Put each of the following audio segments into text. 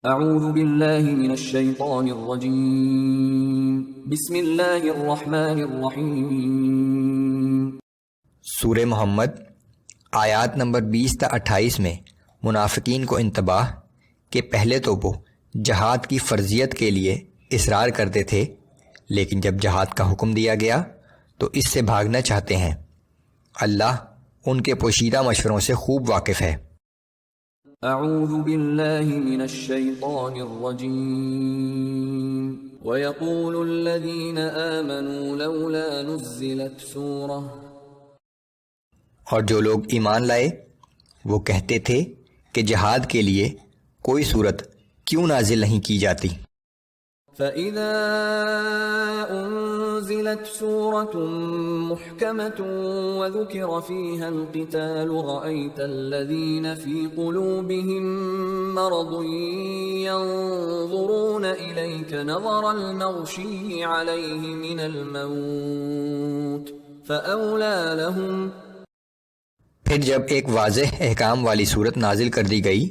اعوذ باللہ من الشیطان الرجیم بسم اللہ الرحمن الرحیم۔ سورہ محمد آیات نمبر 20 تا 28 میں منافقین کو انتباہ کہ پہلے تو وہ جہاد کی فرضیت کے لیے اصرار کرتے تھے، لیکن جب جہاد کا حکم دیا گیا تو اس سے بھاگنا چاہتے ہیں۔ اللہ ان کے پوشیدہ مشوروں سے خوب واقف ہے۔ اعوذ باللہ من الشیطان الرجیم۔ وَيَقُولُ الَّذِينَ آمَنُوا لَوْلَا نُزِّلَتْ سُورَةٌ، اور جو لوگ ایمان لائے وہ کہتے تھے کہ جہاد کے لیے کوئی صورت کیوں نازل نہیں کی جاتی۔ فَإِذَا أُنزِلَتْ سُورَةٌ مُحْكَمَةٌ وَذُكِرَ فِيهَا الْقِتَالُ رَأَيْتَ الَّذِينَ فِي قُلُوبِهِم مَّرَضٌ يَنظُرُونَ إِلَيْكَ نَظَرَ الْمَغْشِيِّ عَلَيْهِ مِنَ الْمَوْتِ فَأَوْلَىٰ لَهُمْ۔ پھر جب ایک واضح احکام والی صورت نازل کر دی گئی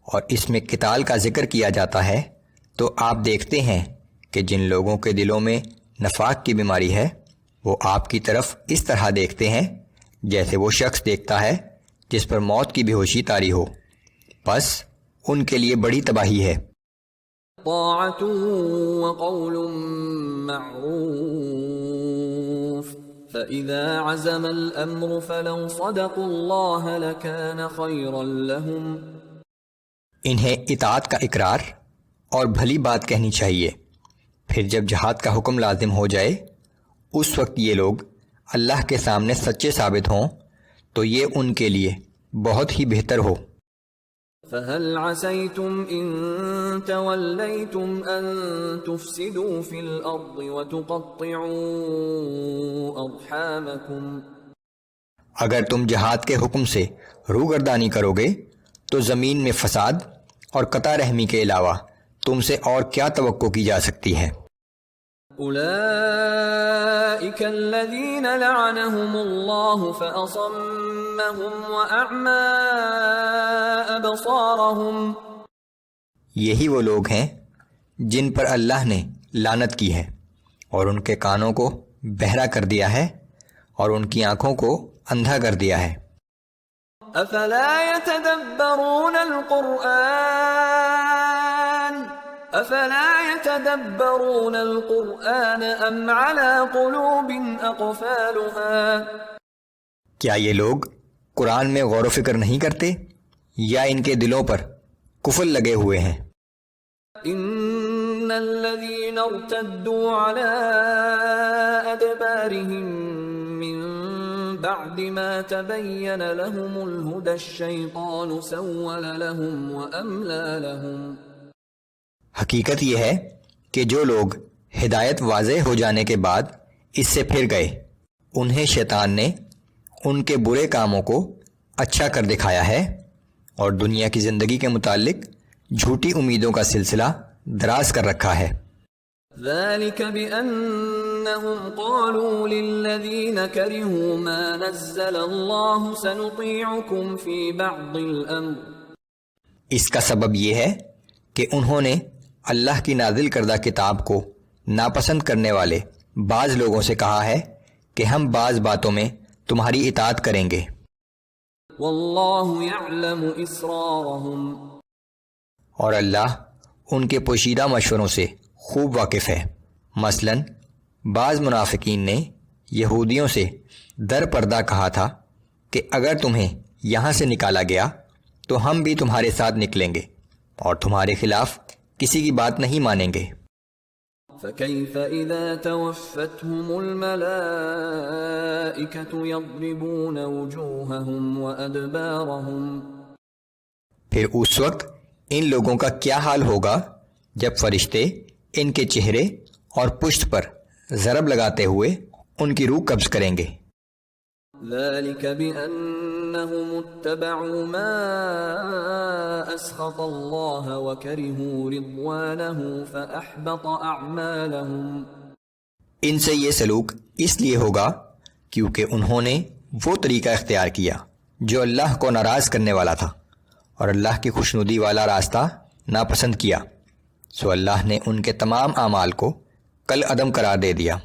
اور اس میں قتال کا ذکر کیا جاتا ہے تو آپ دیکھتے ہیں کہ جن لوگوں کے دلوں میں نفاق کی بیماری ہے وہ آپ کی طرف اس طرح دیکھتے ہیں جیسے وہ شخص دیکھتا ہے جس پر موت کی بے ہوشی طاری ہو، بس ان کے لیے بڑی تباہی ہے۔ طاعۃ وقول معروف فإذا عزم الأمر فلو صدقوا الله لكان خيرا لهم۔ انہیں اطاعت کا اقرار اور بھلی بات کہنی چاہیے، پھر جب جہاد کا حکم لازم ہو جائے اس وقت یہ لوگ اللہ کے سامنے سچے ثابت ہوں تو یہ ان کے لیے بہت ہی بہتر ہو۔ فَهَلْ عَسَيْتُمْ إِن تَوَلَّيْتُمْ أَن تُفْسِدُوا فِي الْأَرْضِ وَتُقَطِّعُوا أَرْحَامَكُمْ۔ اگر تم جہاد کے حکم سے روگردانی کرو گے تو زمین میں فساد اور قطع رحمی کے علاوہ تم سے اور کیا توقع کی جا سکتی ہے۔ اولئک الذین لعنهم اللہ فاصمهم واعمی ابصارهم۔ یہی وہ لوگ ہیں جن پر اللہ نے لعنت کی ہے اور ان کے کانوں کو بہرا کر دیا ہے اور ان کی آنکھوں کو اندھا کر دیا ہے۔ افلا يتدبرون القرآن ام على قلوب اقفالها۔ کیا یہ لوگ قرآن میں غور و فکر نہیں کرتے یا ان کے دلوں پر قفل لگے ہوئے ہیں؟ ان الذين ارتدوا على ادبارهم من بعد ما تبين لهم الهدى الشيطان سول لهم واملى لهم۔ حقیقت یہ ہے کہ جو لوگ ہدایت واضح ہو جانے کے بعد اس سے پھر گئے انہیں شیطان نے ان کے برے کاموں کو اچھا کر دکھایا ہے اور دنیا کی زندگی کے متعلق جھوٹی امیدوں کا سلسلہ دراز کر رکھا ہے۔ ذلك بأنهم قالوا للذين كرهوا ما نزل الله سنطيعكم في بعض الأمر۔ اس کا سبب یہ ہے کہ انہوں نے اللہ کی نازل کردہ کتاب کو ناپسند کرنے والے بعض لوگوں سے کہا ہے کہ ہم بعض باتوں میں تمہاری اطاعت کریں گے۔ واللہ يعلم اسرارهم، اور اللہ ان کے پوشیدہ مشوروں سے خوب واقف ہے۔ مثلا بعض منافقین نے یہودیوں سے در پردہ کہا تھا کہ اگر تمہیں یہاں سے نکالا گیا تو ہم بھی تمہارے ساتھ نکلیں گے اور تمہارے خلاف کسی کی بات نہیں مانیں گے۔ فَكَيْفَ إِذَا تَوَفَّتْهُمُ الْمَلَائِكَةُ يَضْرِبُونَ وُجُوهَهُمْ وَأَدْبَارَهُمْ۔ پھر اس وقت ان لوگوں کا کیا حال ہوگا جب فرشتے ان کے چہرے اور پشت پر ضرب لگاتے ہوئے ان کی روح قبض کریں گے۔ ذَلِكَ بِأَنَّهُمُ اتَّبَعُوا مَا أَسْخَطَ اللَّهَ وَكَرِهُوا رِضْوَانَهُ فَأَحْبَطَ أَعْمَالَهُمْ۔ ان سے یہ سلوک اس لیے ہوگا کیونکہ انہوں نے وہ طریقہ اختیار کیا جو اللہ کو ناراض کرنے والا تھا اور اللہ کی خوشنودی والا راستہ ناپسند کیا، سو اللہ نے ان کے تمام اعمال کو کل عدم قرار دے دیا۔